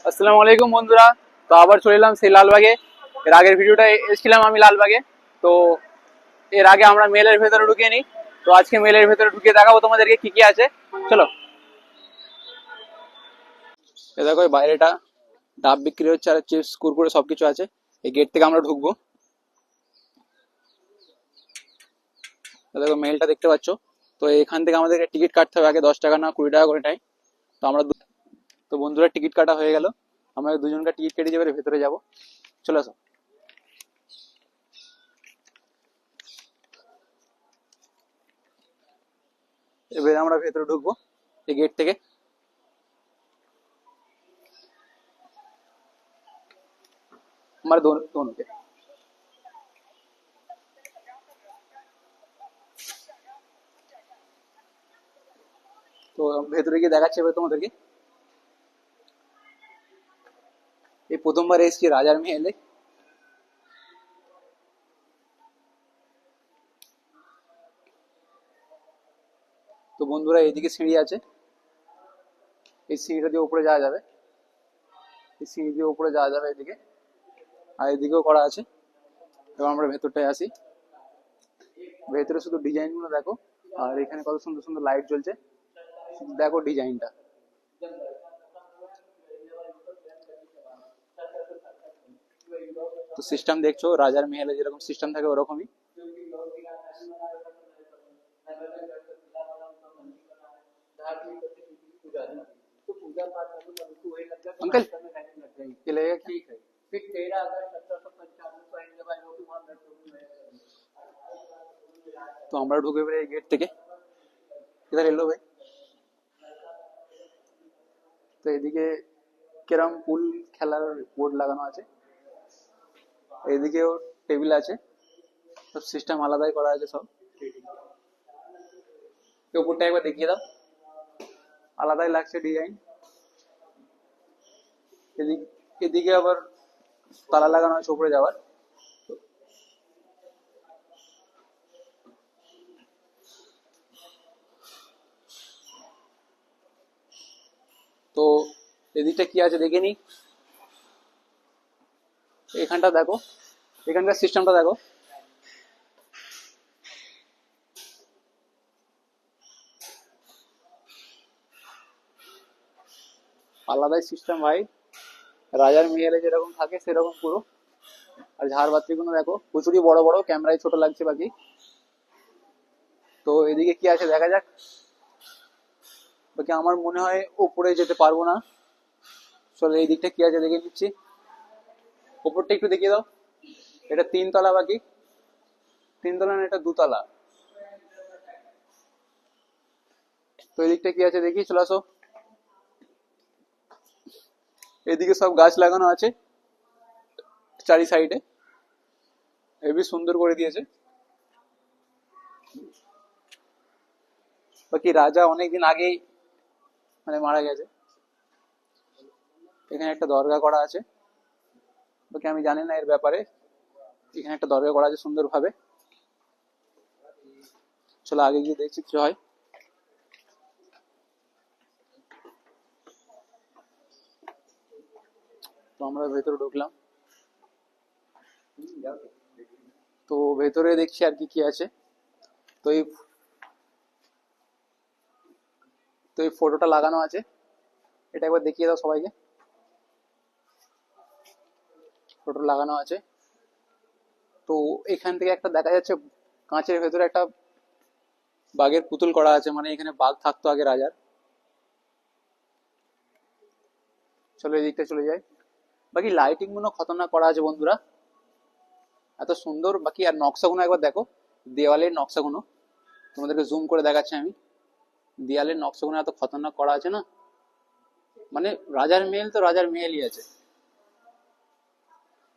আসসালামু আলাইকুম বন্ধুরা। তো আবার চলে এলাম সেই লালবাগে। এর আগের ভিডিওটা এসেছিলাম আমি লালবাগে। তো এর আগে আমরা মেলের ভেতরে ঢুকিয়ে নিই। তো আজকে মেলের ভেতরে ঢুকিয়ে দেখাবো তোমাদেরকে কি কি আছে। চলো। এ দেখো এই বাইরেটা ডাব বিক্রি হচ্ছে আর চিপস কুরকুরে সবকিছু আছে। এই গেট থেকে আমরা ঢুকবো। এ দেখো মেলটা দেখতে পাচ্ছ। তো এখান থেকে আমাদেরকে টিকিট কাটতে হবে আগে, 10 টাকা না 20 টাকা করে নেয়। তো আমরা তো বন্ধুরা টিকিট কাটা হয়ে গেল। আমরা দুজনকার টিকিট কেটে যাবে, ভেতরে যাবো। চলে আসো। এবারে আমরা ভেতরে ঢুকবো এই গেট থেকে। हमारे दोनों दोनों के। তো ভেতরে গিয়ে দেখাচ্ছি এবার তোমাদেরকে। এই প্রথমবার এসেছি রাজার মেহেলে। তো বন্ধুরা এইদিকে সিঁড়ি আছে, এই সিঁড়িটা দিয়ে উপরে যাওয়া যাবে। এই সিঁড়ি দিয়ে উপরে যাওয়া যাবে এদিকে, আর এদিকেও করা আছে। এবার আমরা ভেতরটায় আসি। ভেতরে শুধু ডিজাইন গুলো দেখো, আর এখানে কত সুন্দর সুন্দর লাইট জ্বলছে, শুধু দেখো ডিজাইনটা। তো সিস্টেম দেখছো রাজার মেহেলে যেরকম সিস্টেম থাকে ওরকমই। अंकल ये लगेगा ठीक है। তো আমরা ঢুকে বেরিয়ে গেট থেকে। কিধার এলো ভাই। তো এদিকে ক্যারাম পুল খেলার বোর্ড লাগানো আছে, এদিকেও টেবিল আছে, সব সিস্টেম আলাদাই করা আছে সব। উপরটা একবার দেখিয়ে দাও, আলাদাই লাগছে ডিজাইন। এদিকে এদিকে আবার তালা লাগানো আছে উপরে যাওয়ার। তো এদিকটা কি আছে দেখে নি। এখানটা দেখো, এখানকার সিস্টেমটা দেখো। আলাদাই সিস্টেম ভাই, রাজার মেহেলে যেরকম থাকে সেরকম পুরো। আর ঝাড়বাতি গুলো দেখো প্রচুরই বড় বড়, ক্যামেরায় ছোট লাগছে বাকি। তো এদিকে কি আছে দেখা যাক। বাকি আমার মনে হয় উপরে যেতে পারবো না। চলো এই দিকটা কি আছে দেখে নিচ্ছি। উপরটা একটু দেখিয়ে দাও। এটা 3 তলা বাকি, 3 তলা না, এটা 2 তলা। তো এই দিকটা কি আছে দেখি, চলে আসো। এদিকে সব গাছ লাগানো আছে চারি সাইডে, হেবি সুন্দর করে দিয়েছে। বাকি রাজা অনেকদিন আগেই মানে মারা গেছে। এখানে একটা দরগা করা আছে, বাকি আমি জানি না এর ব্যাপারে। এখানে একটা দরগা করা আছে সুন্দর ভাবে। চলো আগে গিয়ে দেখছি কি হয়। তো আমরা ভেতরে ঢুকলাম। তো ভেতরে দেখছি আর কি কি আছে। তো এই তো এই ফটোটা লাগানো আছে, এটা একবার দেখিয়ে দাও সবাইকে। ফটো লাগানো আছে। তো এখান থেকে একটা দেখা যাচ্ছে কাঁচের ভেতরে একটা বাঘের পুতুল করা আছে, মানে এখানে বাঘ থাকতো আগে রাজার। চলো এই দিকটা চলে যাই। বাকি লাইটিং গুলো খতরনাক করা আছে বন্ধুরা, এত সুন্দর। বাকি আর নকশাগুলো একবার দেখো, দেওয়ালের নকশাগুলো তোমাদেরকে জুম করে দেখাচ্ছি আমি। দেয়ালের নকশাগুলো এত খতরনাক করা আছে না, মানে রাজার মেহেল তো রাজার মেহেলই আছে।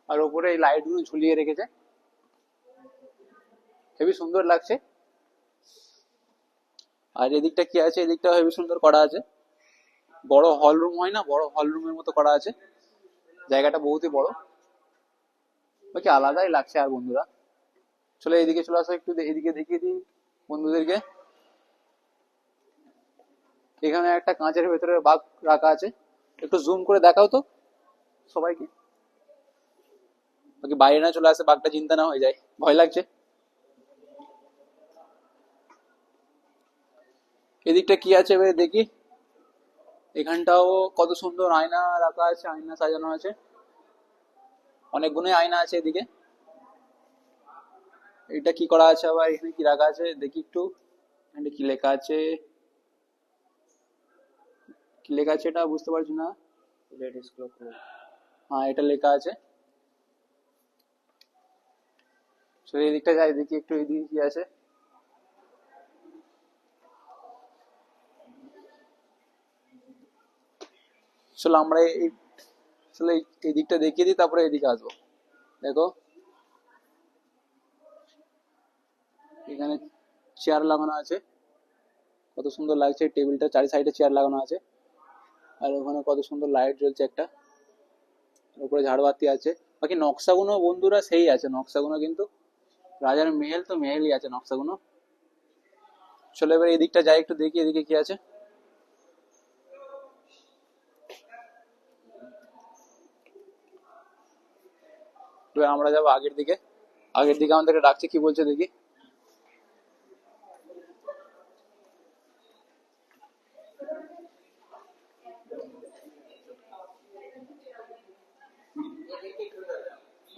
আর ওপরে এই লাইট গুলো ঝুলিয়ে রেখেছে, হেবি সুন্দর লাগছে। আর এদিকটা কি আছে, এদিকটা হেবি সুন্দর করা আছে। বড় হল রুম হয় না, বড় হল রুমের মতো করা আছে। জায়গাটা বহুতই বড়, বাকি আলাদাই লাগছে। আর বন্ধুরা চলো এইদিকে চলে আসো, একটু এদিকে দেখিয়ে দিই বন্ধুদেরকে। এখানে একটা কাঁচের ভেতরে বাঘ রাখা আছে, একটু জুম করে দেখাও তো। সবাইকে, বাকি বাইরে না চলে আসে, বাঘটা চিন্তা না হয়ে যায়, ভয় লাগছে। এদিকটা কি আছে এবারে দেখি। এখানটাও কত সুন্দর আয়না রাখা আছে, আয়না সাজানো আছে, অনেকগুলোই আয়না আছে এদিকে। এটা কি করা আছে আবার, এখানে কি রাখা আছে দেখি একটু। এখানে কি লেখা আছে, কি লেখা আছে এটা বুঝতে পারছি না। লেডিস ক্লাব, হ্যাঁ এটা লেখা আছে। চলো এই দিকটা যাই দেখি একটু, এদিকে কি আছে। চলো আমরা এই, চলো এই দিকটা দেখিয়ে দিই, তারপরে এদিকে আসবো। দেখো এখানে চেয়ার লাগানো আছে, কত সুন্দর লাগছে। টেবিলটা চারি সাইডে চেয়ার লাগানো আছে, আর ওখানে কত সুন্দর লাইট জ্বলছে একটা, উপরে ঝাড়বাতি আছে। বাকি নকশাগুলো বন্ধুরা সেই আছে, নকশাগুলো কিন্তু রাজার মেহেল তো মেহেলই আছে নকশাগুলো। চলো এবার এই দিকটা যাই একটু দেখি এদিকে কি আছে। এবার আমরা যাবো আগের দিকে, আগের দিকে আমাদেরকে ডাকছে, কি বলছে দেখি।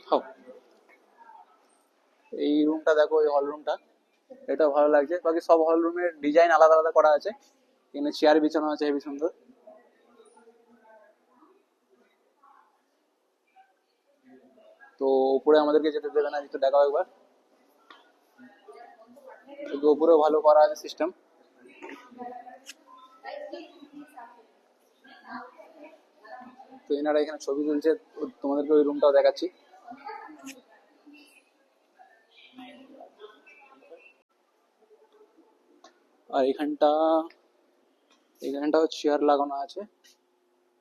হাও। এই রুমটা দেখো, এই হল রুমটা, এটা ভালো লাগছে। বাকি সব হল রুমের ডিজাইন আলাদা আলাদা করা আছে। এখানে চেয়ার বিছানো আছে হেবি সুন্দর। তো উপরে আমাদেরকে যেতে দেবে না, একটু দেখাও একবার। উপরেও ভালো করা আছে সিস্টেম। তো এনারা এখানে ছবি তুলছে, তোমাদেরকে ওই রুমটাও দেখাচ্ছি। আর এখানটাও চেয়ার লাগানো আছে,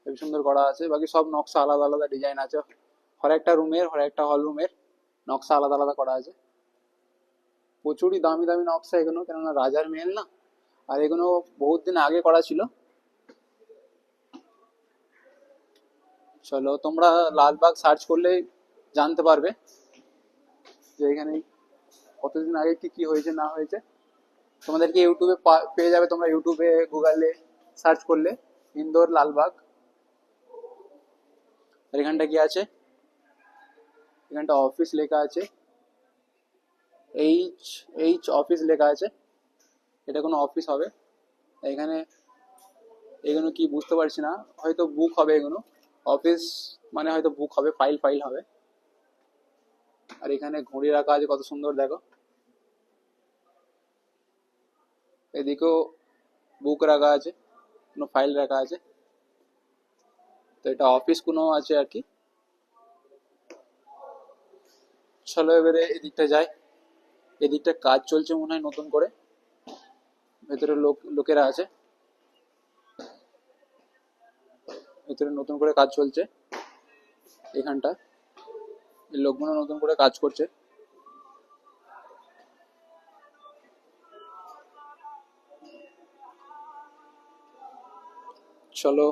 খুব সুন্দর করা আছে। বাকি সব নকশা আলাদা আলাদা ডিজাইন আছে, হর একটা রুমের, হর একটা হল রুমের নকশা আলাদা আলাদা করা আছে। প্রচুরই দামি দামি নকশা এগুলো, কেননা রাজার মেহেল না। আর এগুলো বহুত দিন আগে করা ছিল। চলো তোমরা লালবাগ সার্চ করলে জানতে পারবে যে এখানে কতদিন আগে কি কি হয়েছে না হয়েছে। তোমাদেরকে ইউটিউবে পেয়ে যাবে, তোমরা ইউটিউবে গুগলে সার্চ করলে ইন্দোর লালবাগ। আর এখানটা কি আছে, এখানটা অফিস লেখা আছে, এইচ এইচ অফিস লেখা আছে। এটা কোনো অফিস হবে। এখানে এগুলো কি বুঝতে পারছি না, হয়তো বুক হবে এগুলো। অফিস মানে হয়তো বুক হবে, ফাইল ফাইল হবে। আর এখানে ঘড়ি রাখা আছে কত সুন্দর দেখো। এদিকেও বুক রাখা আছে, কোনো ফাইল রাখা আছে। তো এটা অফিস কোনো আছে আর কি। চলো এবারে এদিকটা যাই। এদিকটা কাজ চলছে মনে হয় নতুন করে, ভেতরে লোকেরা আছে, ভেতরে নতুন করে কাজ চলছে। এখানটা এই লোকগুলো নতুন করে কাজ করছে। চলো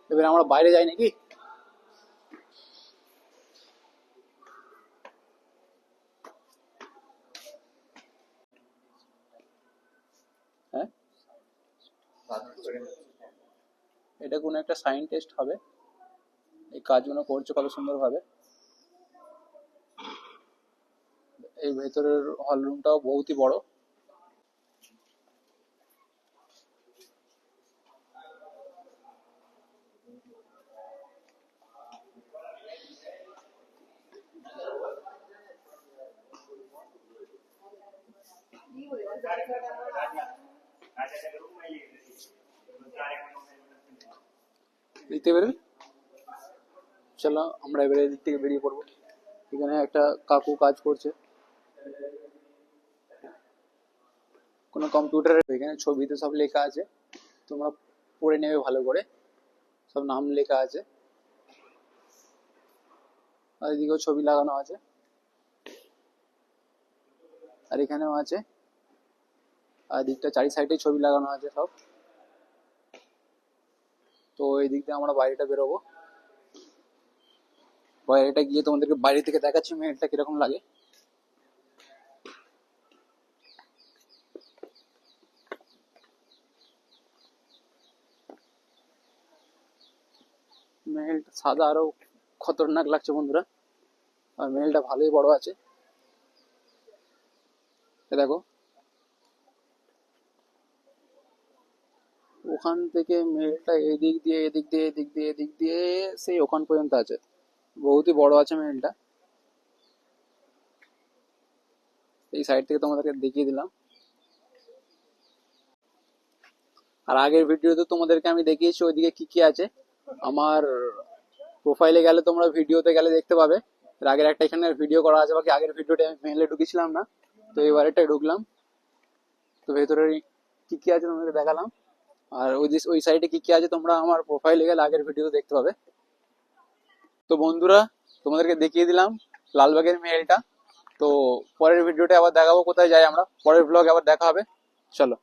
এবারে আমরা বাইরে যাই নাকি। হ্যাঁ, এটা কোনো একটা সায়েন্টিস্ট হবে, এই কাজগুলো করছে কত সুন্দর ভাবে। এই ভেতরের হল রুমটাও বহুতই বড়। দেখতে পেরেন। চলো আমরা এবারে এদিক থেকে বেরিয়ে পড়বো। এখানে একটা কাকু কাজ করছে কোনো কম্পিউটারের, এখানে ছবিতে সব লেখা আছে, তোমরা পড়ে নেবে ভালো করে, সব নাম লেখা আছে। আর এদিকেও ছবি লাগানো আছে, আর এখানেও আছে। আর দিকটা চারি সাইডে ছবি লাগানো আছে সব। তো তো এই দিক দিয়ে আমরা বাইরেটা বেরোবো, বাইরেটা গিয়ে তোমাদেরকে বাইরে থেকে দেখাচ্ছি মেহেলটা কিরকম লাগে। মেহেলটা সাদা আরো খতরনাক লাগছে বন্ধুরা, আর মেহেলটা ভালোই বড় আছে। এ দেখো, ওখান থেকে মেহেলটা এদিক দিয়ে এদিক দিয়ে এদিক দিয়ে এদিক দিয়ে সেই ওখান পর্যন্ত আছে, বহুতই বড় আছে মেহেলটা। এই সাইড থেকে তোমাদেরকে দেখিয়ে দিলাম। আর আগের ভিডিওতে তোমাদেরকে আমি দেখিয়েছি ওইদিকে কি কি আছে। আমার প্রোফাইলে গেলে তোমরা ভিডিওতে গেলে দেখতে পাবে, এর আগের একটা এখানে ভিডিও করা আছে, বাকি আগের ভিডিওটা আমি মেহেলে ঢুকেছিলাম না, তো এবারেটা ঢুকলাম। তো ভেতরে কি কি আছে তোমাদেরকে দেখালাম, আর ওই সাইডে কি কি আছে তোমরা আমার প্রোফাইলে গেলে আগের ভিডিও দেখতে পাবে। তো বন্ধুরা, তোমাদেরকে দেখিয়ে দিলাম লালবাগের মেহেলটা। তো পরের ভিডিওটা আবার দেখাবো কোথায় যাই আমরা, পরের ব্লগে আবার দেখা হবে, চলো।